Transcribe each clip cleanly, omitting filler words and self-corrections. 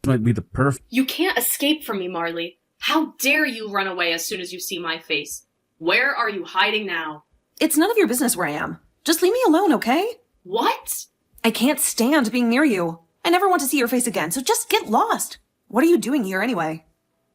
Might be the perfect. You can't escape from me, Marley. How dare you run away as soon as you see my face? Where are you hiding now? It's none of your business where I am. Just leave me alone, okay? What? I can't stand being near you. I never want to see your face again, so just get lost. What are you doing here anyway?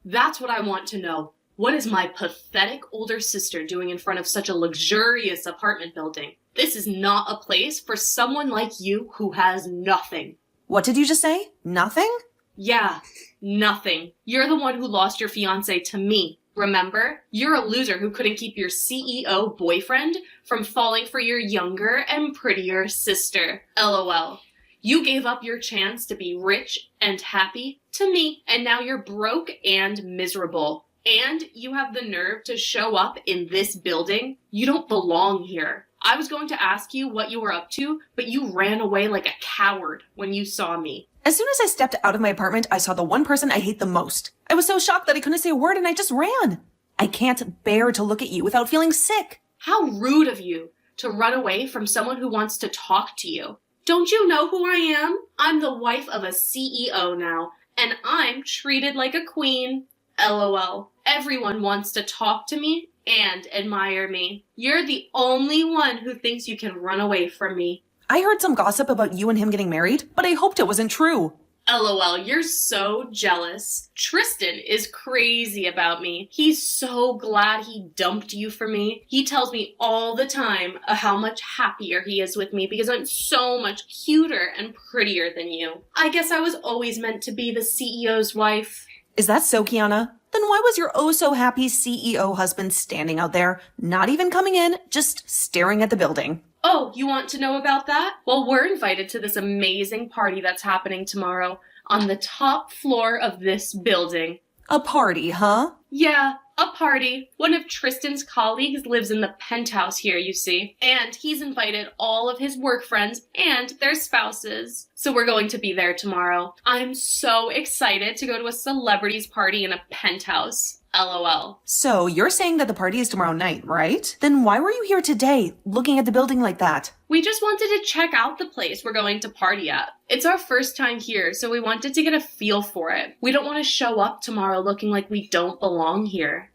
That's what I want to know. What is my pathetic older sister doing in front of such a luxurious apartment building? This is not a place for someone like you who has nothing. What did you just say? Nothing? Yeah, nothing. You're the one who lost your fiancé to me. Remember? You're a loser who couldn't keep your CEO boyfriend from falling for your younger and prettier sister. LOL. You gave up your chance to be rich and happy to me, and now you're broke and miserable. And you have the nerve to show up in this building? You don't belong here. I was going to ask you what you were up to, but you ran away like a coward when you saw me. As soon as I stepped out of my apartment, I saw the one person I hate the most. I was so shocked that I couldn't say a word and I just ran. I can't bear to look at you without feeling sick. How rude of you to run away from someone who wants to talk to you. Don't you know who I am? I'm the wife of a CEO now, and I'm treated like a queen. LOL. Everyone wants to talk to me and admire me. You're the only one who thinks you can run away from me. I heard some gossip about you and him getting married, but I hoped it wasn't true. LOL, you're so jealous. Tristan is crazy about me. He's so glad he dumped you for me. He tells me all the time how much happier he is with me because I'm so much cuter and prettier than you. I guess I was always meant to be the CEO's wife. Is that so, Kiana? Then why was your oh-so-happy CEO husband standing out there, not even coming in, just staring at the building? Oh, you want to know about that? Well, we're invited to this amazing party that's happening tomorrow on the top floor of this building. A party, huh? Yeah, a party. One of Tristan's colleagues lives in the penthouse here, you see. And he's invited all of his work friends and their spouses. So we're going to be there tomorrow. I'm so excited to go to a celebrities party in a penthouse. LOL. So you're saying that the party is tomorrow night, right? Then why were you here today, looking at the building like that? We just wanted to check out the place we're going to party at. It's our first time here, so we wanted to get a feel for it. We don't want to show up tomorrow looking like we don't belong here.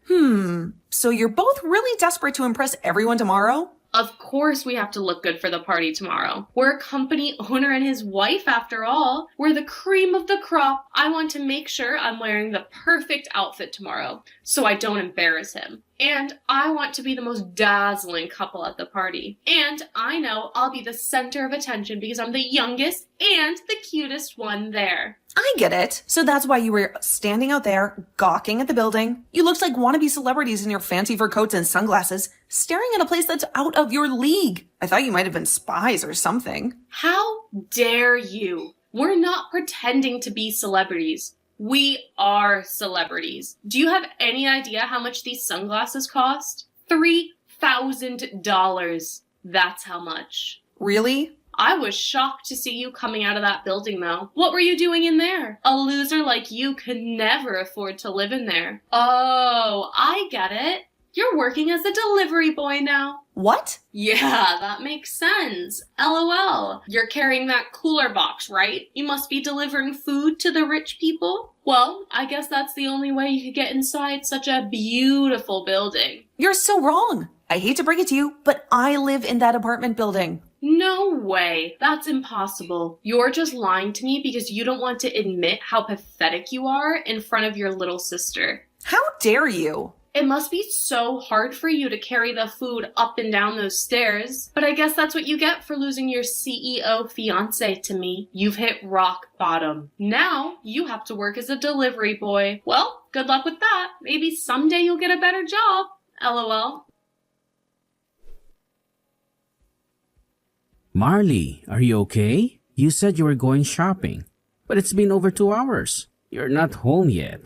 So you're both really desperate to impress everyone tomorrow? Of course we have to look good for the party tomorrow. We're a company owner and his wife, after all. We're the cream of the crop. I want to make sure I'm wearing the perfect outfit tomorrow, so I don't embarrass him. And I want to be the most dazzling couple at the party. And I know I'll be the center of attention because I'm the youngest and the cutest one there. I get it. So that's why you were standing out there, gawking at the building. You looked like wannabe celebrities in your fancy fur coats and sunglasses, staring at a place that's out of your league. I thought you might have been spies or something. How dare you? We're not pretending to be celebrities. We are celebrities. Do you have any idea how much these sunglasses cost? $3,000. That's how much. Really? I was shocked to see you coming out of that building, though. What were you doing in there? A loser like you could never afford to live in there. Oh, I get it. You're working as a delivery boy now. What? Yeah, that makes sense. LOL. You're carrying that cooler box, right? You must be delivering food to the rich people? Well, I guess that's the only way you could get inside such a beautiful building. You're so wrong. I hate to break it to you, but I live in that apartment building. No way. That's impossible. You're just lying to me because you don't want to admit how pathetic you are in front of your little sister. How dare you? It must be so hard for you to carry the food up and down those stairs. But I guess that's what you get for losing your CEO fiancé to me. You've hit rock bottom. Now you have to work as a delivery boy. Well, good luck with that. Maybe someday you'll get a better job. LOL. Marley, are you okay? You said you were going shopping, but it's been over 2 hours. You're not home yet.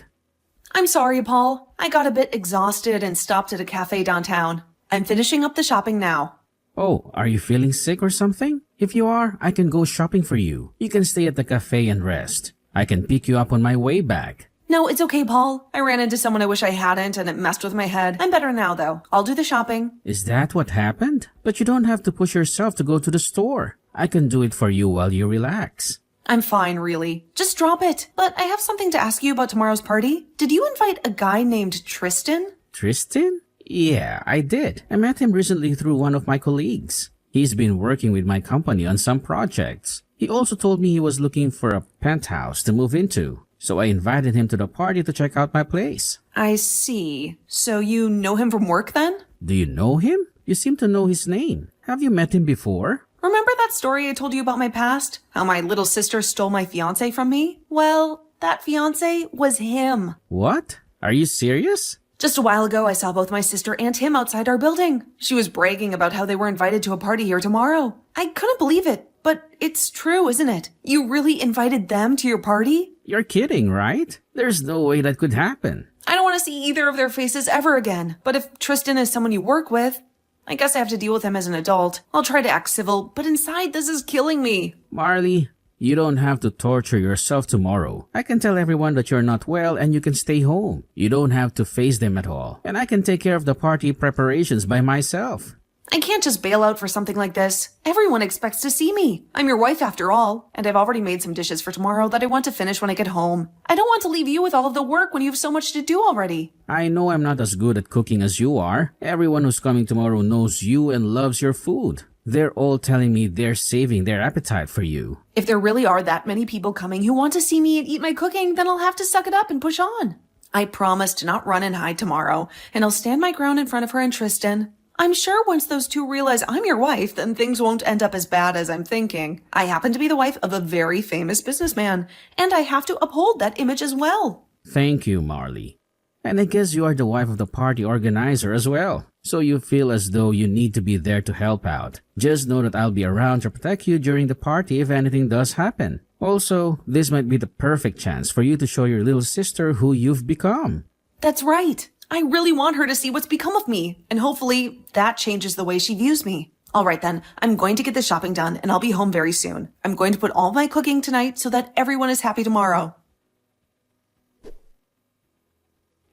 I'm sorry, Paul. I got a bit exhausted and stopped at a cafe downtown. I'm finishing up the shopping now. Oh, are you feeling sick or something? If you are, I can go shopping for you. You can stay at the cafe and rest. I can pick you up on my way back. No, it's okay, Paul. I ran into someone I wish I hadn't and it messed with my head. I'm better now, though. I'll do the shopping. Is that what happened? But you don't have to push yourself to go to the store. I can do it for you while you relax. I'm fine, really. Just drop it. But I have something to ask you about tomorrow's party. Did you invite a guy named Tristan? Tristan? Yeah, I did. I met him recently through one of my colleagues. He's been working with my company on some projects. He also told me he was looking for a penthouse to move into, so I invited him to the party to check out my place. I see. So you know him from work then? Do you know him? You seem to know his name. Have you met him before? Remember that story I told you about my past? How my little sister stole my fiancé from me? Well, that fiancé was him. What? Are you serious? Just a while ago, I saw both my sister and him outside our building. She was bragging about how they were invited to a party here tomorrow. I couldn't believe it, but it's true, isn't it? You really invited them to your party? You're kidding, right? There's no way that could happen. I don't want to see either of their faces ever again. But if Tristan is someone you work with, I guess I have to deal with him as an adult. I'll try to act civil, but inside this is killing me. Marley, you don't have to torture yourself tomorrow. I can tell everyone that you're not well and you can stay home. You don't have to face them at all. And I can take care of the party preparations by myself. I can't just bail out for something like this. Everyone expects to see me. I'm your wife after all, and I've already made some dishes for tomorrow that I want to finish when I get home. I don't want to leave you with all of the work when you have so much to do already. I know I'm not as good at cooking as you are. Everyone who's coming tomorrow knows you and loves your food. They're all telling me they're saving their appetite for you. If there really are that many people coming who want to see me and eat my cooking, then I'll have to suck it up and push on. I promise to not run and hide tomorrow, and I'll stand my ground in front of her and Tristan. I'm sure once those two realize I'm your wife, then things won't end up as bad as I'm thinking. I happen to be the wife of a very famous businessman, and I have to uphold that image as well. Thank you, Marley. And I guess you are the wife of the party organizer as well. So you feel as though you need to be there to help out. Just know that I'll be around to protect you during the party if anything does happen. Also, this might be the perfect chance for you to show your little sister who you've become. That's right. I really want her to see what's become of me, and hopefully that changes the way she views me. All right then, I'm going to get the shopping done, and I'll be home very soon. I'm going to put all my cooking tonight so that everyone is happy tomorrow.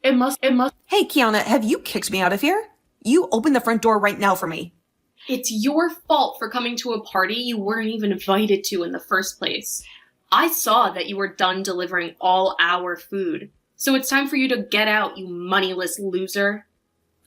It must. Hey, Kiana, have you kicked me out of here? You open the front door right now for me. It's your fault for coming to a party you weren't even invited to in the first place. I saw that you were done delivering all our food. So it's time for you to get out, you moneyless loser.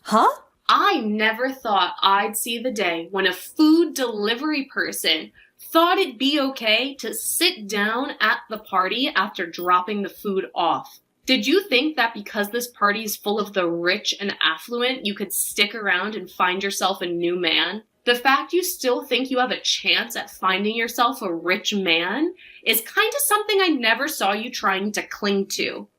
Huh? I never thought I'd see the day when a food delivery person thought it'd be okay to sit down at the party after dropping the food off. Did you think that because this party is full of the rich and affluent, you could stick around and find yourself a new man? The fact you still think you have a chance at finding yourself a rich man is kind of something I never saw you trying to cling to.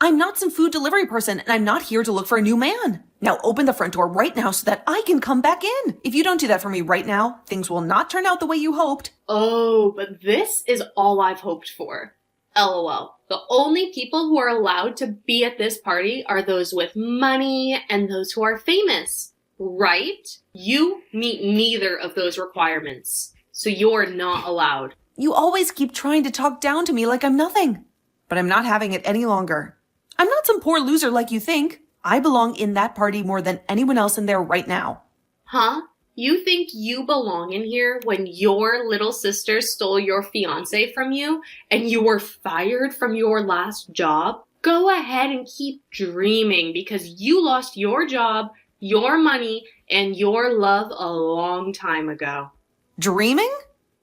I'm not some food delivery person, and I'm not here to look for a new man. Now open the front door right now so that I can come back in. If you don't do that for me right now, things will not turn out the way you hoped. Oh, but this is all I've hoped for. LOL. The only people who are allowed to be at this party are those with money and those who are famous, right? You meet neither of those requirements, so you're not allowed. You always keep trying to talk down to me like I'm nothing. But I'm not having it any longer. I'm not some poor loser like you think. I belong in that party more than anyone else in there right now. Huh? You think you belong in here when your little sister stole your fiancé from you and you were fired from your last job? Go ahead and keep dreaming because you lost your job, your money, and your love a long time ago. Dreaming?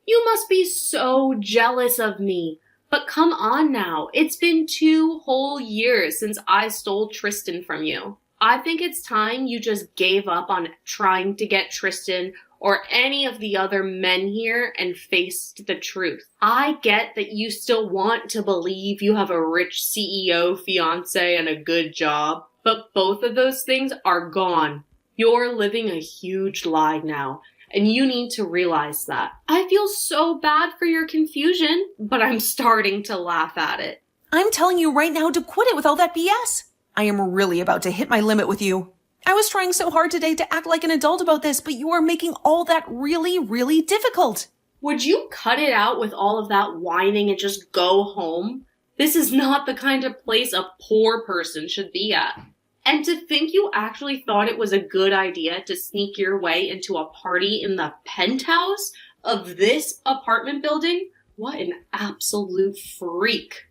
You must be so jealous of me. But come on now, it's been 2 whole years since I stole Tristan from you. I think it's time you just gave up on trying to get Tristan or any of the other men here and faced the truth. I get that you still want to believe you have a rich CEO fiancé and a good job, but both of those things are gone. You're living a huge lie now. And you need to realize that. I feel so bad for your confusion, but I'm starting to laugh at it. I'm telling you right now to quit it with all that BS. I am really about to hit my limit with you. I was trying so hard today to act like an adult about this, but you are making all that really, really difficult. Would you cut it out with all of that whining and just go home? This is not the kind of place a poor person should be at. And to think you actually thought it was a good idea to sneak your way into a party in the penthouse of this apartment building What an absolute freak.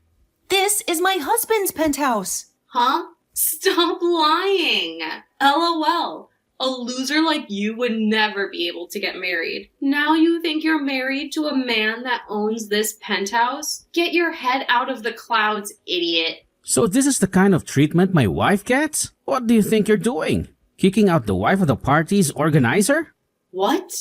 This is my husband's penthouse. Huh? Stop lying. LOL. A loser like you would never be able to get married. Now you think you're married to a man that owns this penthouse? Get your head out of the clouds, idiot. So this is the kind of treatment my wife gets? What do you think you're doing? Kicking out the wife of the party's organizer? What?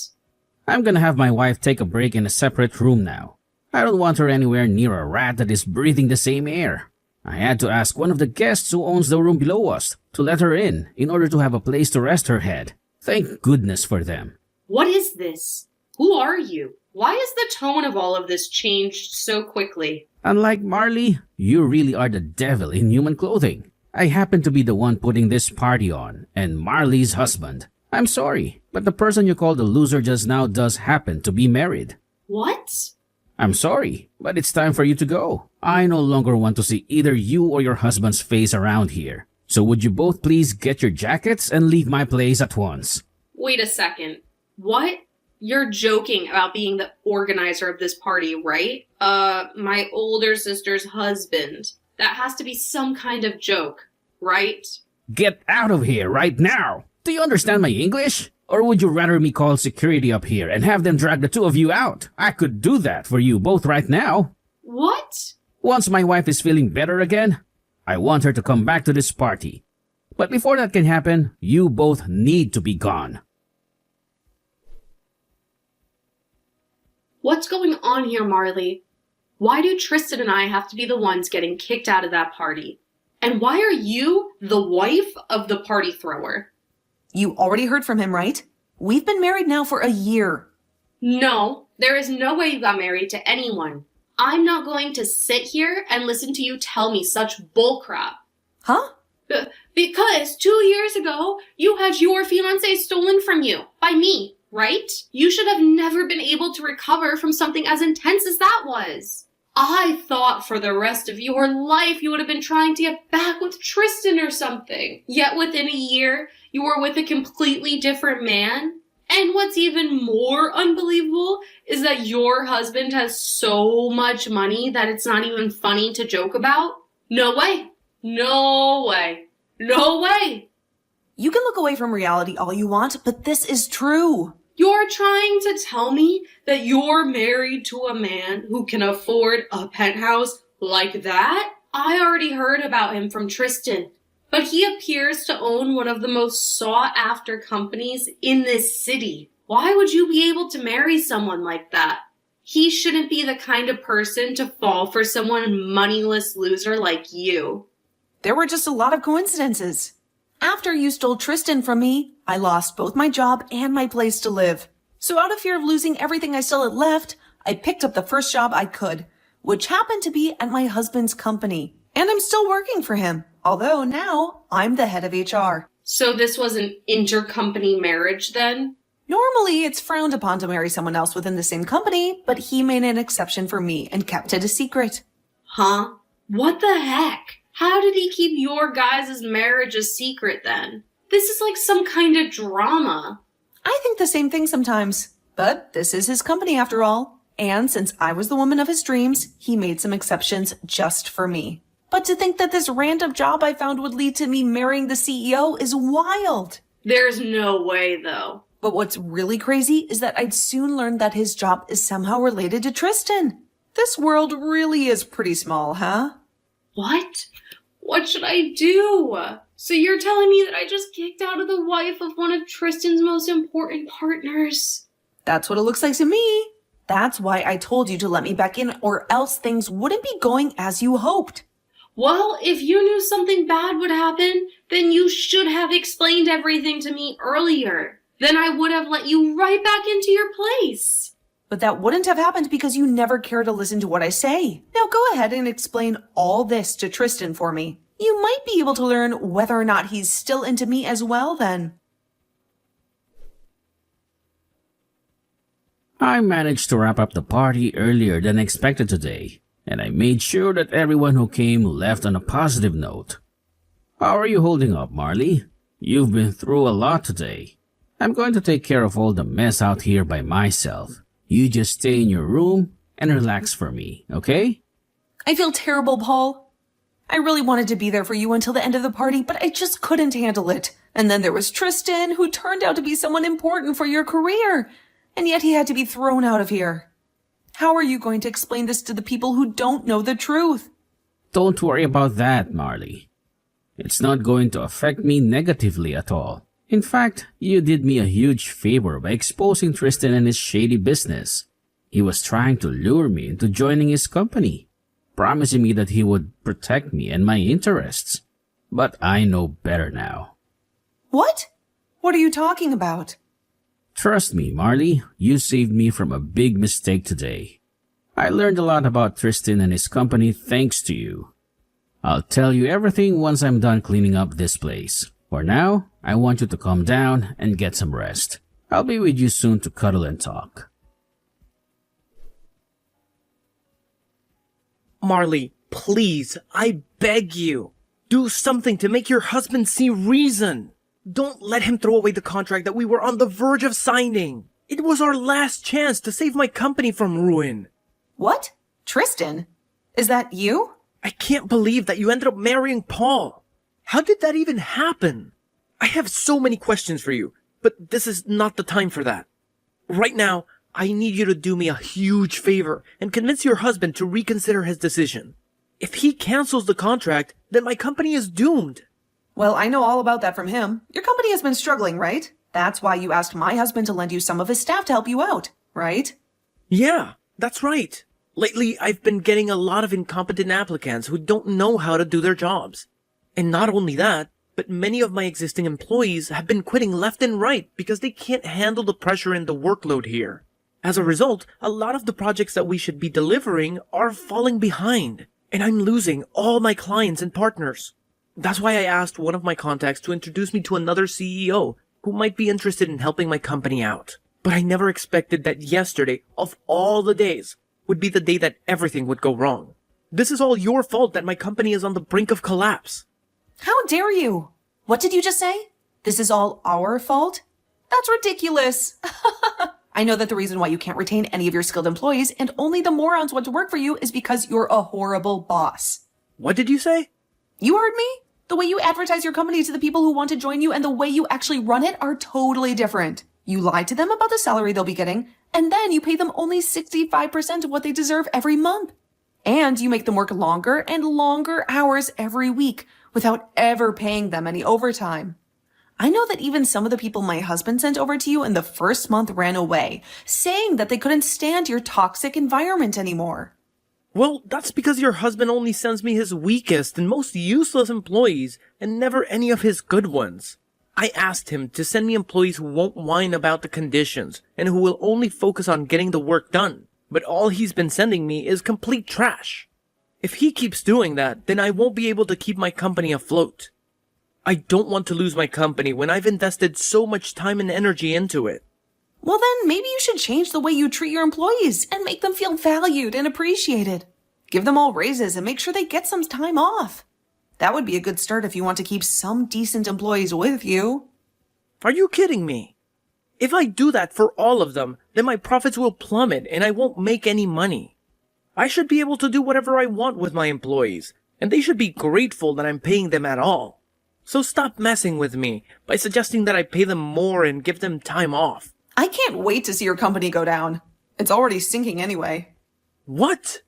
I'm gonna have my wife take a break in a separate room now. I don't want her anywhere near a rat that is breathing the same air. I had to ask one of the guests who owns the room below us to let her in order to have a place to rest her head. Thank goodness for them. What is this? Who are you? Why is the tone of all of this changed so quickly? Unlike Marley, you really are the devil in human clothing. I happen to be the one putting this party on, and Marley's husband. I'm sorry, but the person you called a loser just now does happen to be married. What? I'm sorry, but it's time for you to go. I no longer want to see either you or your husband's face around here. So would you both please get your jackets and leave my place at once? Wait a second. What? You're joking about being the organizer of this party, right? My older sister's husband. That has to be some kind of joke, right? Get out of here right now! Do you understand my English? Or would you rather me call security up here and have them drag the two of you out? I could do that for you both right now. What? Once my wife is feeling better again, I want her to come back to this party. But before that can happen, you both need to be gone. What's going on here, Marley? Why do Tristan and I have to be the ones getting kicked out of that party? And why are you the wife of the party thrower? You already heard from him, right? We've been married now for a year. No, there is no way you got married to anyone. I'm not going to sit here and listen to you tell me such bullcrap. Huh? Because 2 years ago, you had your fiancé stolen from you by me, right? You should have never been able to recover from something as intense as that was. I thought for the rest of your life you would have been trying to get back with Tristan or something. Yet within a year, you were with a completely different man. And what's even more unbelievable is that your husband has so much money that it's not even funny to joke about. No way. No way. No way. You can look away from reality all you want, but this is true. You're trying to tell me that you're married to a man who can afford a penthouse like that? I already heard about him from Tristan, but he appears to own one of the most sought-after companies in this city. Why would you be able to marry someone like that? He shouldn't be the kind of person to fall for someone moneyless loser like you. There were just a lot of coincidences. After you stole Tristan from me, I lost both my job and my place to live. So out of fear of losing everything I still had left, I picked up the first job I could, which happened to be at my husband's company. And I'm still working for him, although now I'm the head of HR. So this was an intercompany marriage then? Normally, it's frowned upon to marry someone else within the same company, but he made an exception for me and kept it a secret. Huh? What the heck? How did he keep your guys' marriage a secret then? This is like some kind of drama. I think the same thing sometimes, but this is his company after all. And since I was the woman of his dreams, he made some exceptions just for me. But to think that this random job I found would lead to me marrying the CEO is wild. There's no way though. But what's really crazy is that I'd soon learn that his job is somehow related to Tristan. This world really is pretty small, huh? What? What should I do? So you're telling me that I just kicked out of the wife of one of Tristan's most important partners? That's what it looks like to me. That's why I told you to let me back in, or else things wouldn't be going as you hoped. Well, if you knew something bad would happen, then you should have explained everything to me earlier. Then I would have let you right back into your place. But that wouldn't have happened because you never care to listen to what I say. Now go ahead and explain all this to Tristan for me. You might be able to learn whether or not he's still into me as well then. I managed to wrap up the party earlier than expected today, and I made sure that everyone who came left on a positive note. How are you holding up, Marley? You've been through a lot today. I'm going to take care of all the mess out here by myself. You just stay in your room and relax for me, okay? I feel terrible, Paul. I really wanted to be there for you until the end of the party, but I just couldn't handle it. And then there was Tristan, who turned out to be someone important for your career. And yet he had to be thrown out of here. How are you going to explain this to the people who don't know the truth? Don't worry about that, Marley. It's not going to affect me negatively at all. In fact, you did me a huge favor by exposing Tristan and his shady business. He was trying to lure me into joining his company, promising me that he would protect me and my interests. But I know better now. What? What are you talking about? Trust me, Marley, you saved me from a big mistake today. I learned a lot about Tristan and his company thanks to you. I'll tell you everything once I'm done cleaning up this place. For now, I want you to calm down and get some rest. I'll be with you soon to cuddle and talk. Marley, please, I beg you. Do something to make your husband see reason. Don't let him throw away the contract that we were on the verge of signing. It was our last chance to save my company from ruin. What? Tristan? Is that you? I can't believe that you ended up marrying Paul. How did that even happen? I have so many questions for you, but this is not the time for that. Right now, I need you to do me a huge favor and convince your husband to reconsider his decision. If he cancels the contract, then my company is doomed. Well, I know all about that from him. Your company has been struggling, right? That's why you asked my husband to lend you some of his staff to help you out, right? Yeah, that's right. Lately, I've been getting a lot of incompetent applicants who don't know how to do their jobs. And not only that, but many of my existing employees have been quitting left and right because they can't handle the pressure and the workload here. As a result, a lot of the projects that we should be delivering are falling behind, and I'm losing all my clients and partners. That's why I asked one of my contacts to introduce me to another CEO who might be interested in helping my company out. But I never expected that yesterday, of all the days, would be the day that everything would go wrong. This is all your fault that my company is on the brink of collapse. How dare you? What did you just say? This is all our fault? That's ridiculous. I know that the reason why you can't retain any of your skilled employees and only the morons want to work for you is because you're a horrible boss. What did you say? You heard me? The way you advertise your company to the people who want to join you and the way you actually run it are totally different. You lie to them about the salary they'll be getting, and then you pay them only 65% of what they deserve every month. And you make them work longer and longer hours every week without ever paying them any overtime. I know that even some of the people my husband sent over to you in the first month ran away, saying that they couldn't stand your toxic environment anymore. Well, that's because your husband only sends me his weakest and most useless employees and never any of his good ones. I asked him to send me employees who won't whine about the conditions and who will only focus on getting the work done. But all he's been sending me is complete trash. If he keeps doing that, then I won't be able to keep my company afloat. I don't want to lose my company when I've invested so much time and energy into it. Well then, maybe you should change the way you treat your employees and make them feel valued and appreciated. Give them all raises and make sure they get some time off. That would be a good start if you want to keep some decent employees with you. Are you kidding me? If I do that for all of them, then my profits will plummet and I won't make any money. I should be able to do whatever I want with my employees, and they should be grateful that I'm paying them at all. So stop messing with me by suggesting that I pay them more and give them time off. I can't wait to see your company go down. It's already sinking anyway. What?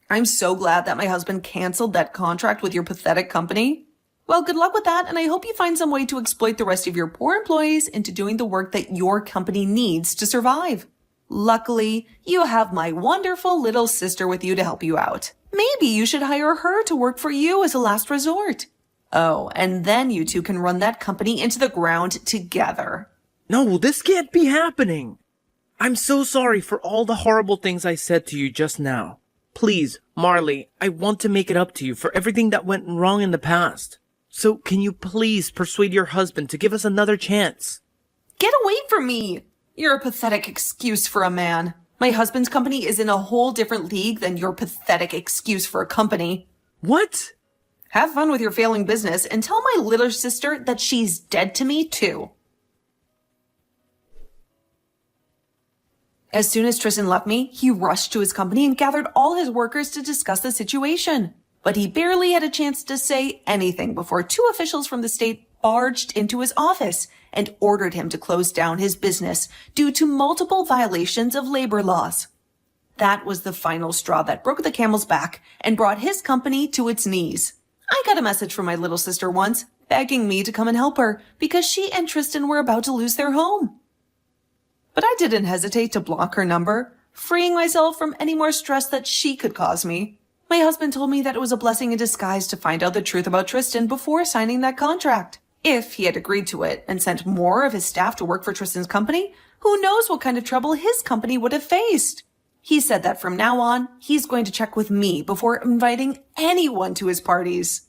I'm so glad that my husband canceled that contract with your pathetic company. Well, good luck with that, and I hope you find some way to exploit the rest of your poor employees into doing the work that your company needs to survive. Luckily, you have my wonderful little sister with you to help you out. Maybe you should hire her to work for you as a last resort. Oh, and then you two can run that company into the ground together. No, this can't be happening. I'm so sorry for all the horrible things I said to you just now. Please, Marley, I want to make it up to you for everything that went wrong in the past. So can you please persuade your husband to give us another chance? Get away from me! You're a pathetic excuse for a man. My husband's company is in a whole different league than your pathetic excuse for a company. What? Have fun with your failing business and tell my little sister that she's dead to me too. As soon as Tristan left me, he rushed to his company and gathered all his workers to discuss the situation. But he barely had a chance to say anything before two officials from the state barged into his office and ordered him to close down his business due to multiple violations of labor laws. That was the final straw that broke the camel's back and brought his company to its knees. I got a message from my little sister once, begging me to come and help her because she and Tristan were about to lose their home. But I didn't hesitate to block her number, freeing myself from any more stress that she could cause me. My husband told me that it was a blessing in disguise to find out the truth about Tristan before signing that contract. If he had agreed to it and sent more of his staff to work for Tristan's company, who knows what kind of trouble his company would have faced. He said that from now on, he's going to check with me before inviting anyone to his parties.